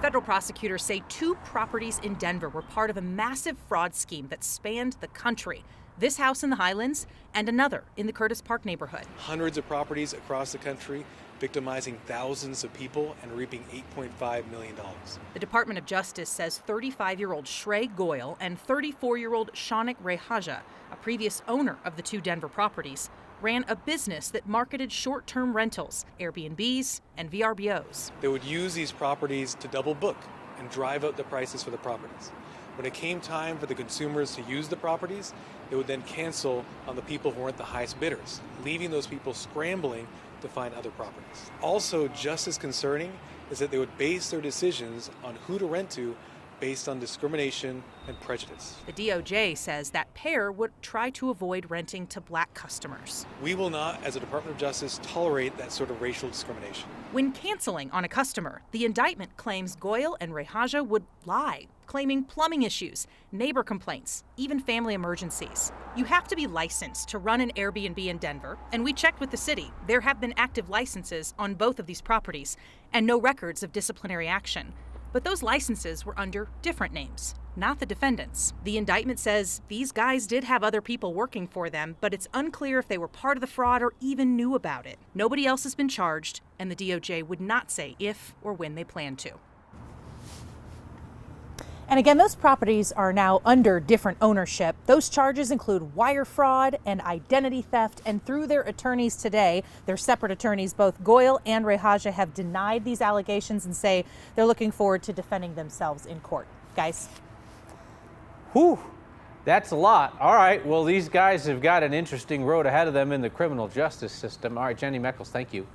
Federal prosecutors say 2 properties in Denver were part of a massive fraud scheme that spanned the country. This house in the Highlands and another in the Curtis Park neighborhood. Hundreds of properties across the country, victimizing thousands of people and reaping $8.5 million. The Department of Justice says 35-year-old Shrey Goyle and 34-year-old Shaunak Rehaja, a previous owner of the 2 Denver properties, ran a business that marketed short-term rentals, Airbnbs, and VRBOs. They would use these properties to double book and drive out the prices for the properties. When it came time for the consumers to use the properties, they would then cancel on the people who weren't the highest bidders, leaving those people scrambling to find other properties. Also, just as concerning is that they would base their decisions on who to rent to based on discrimination and prejudice. The DOJ says that pair would try to avoid renting to black customers. We will not, as a Department of Justice, tolerate that sort of racial discrimination. When canceling on a customer, the indictment claims Goyle and Rehaja would lie, claiming plumbing issues, neighbor complaints, even family emergencies. You have to be licensed to run an Airbnb in Denver, and we checked with the city. There have been active licenses on both of these properties and no records of disciplinary action. But those licenses were under different names, not the defendants. The indictment says these guys did have other people working for them, but it's unclear if they were part of the fraud or even knew about it. Nobody else has been charged, and the DOJ would not say if or when they plan to. And again, those properties are now under different ownership. Those charges include wire fraud and identity theft. And through their attorneys today, their separate attorneys, both Goyle and Rehaja have denied these allegations and say they're looking forward to defending themselves in court. Guys. Whew, that's a lot. All right, well, these guys have got an interesting road ahead of them in the criminal justice system. All right, Jenny Meckles, thank you.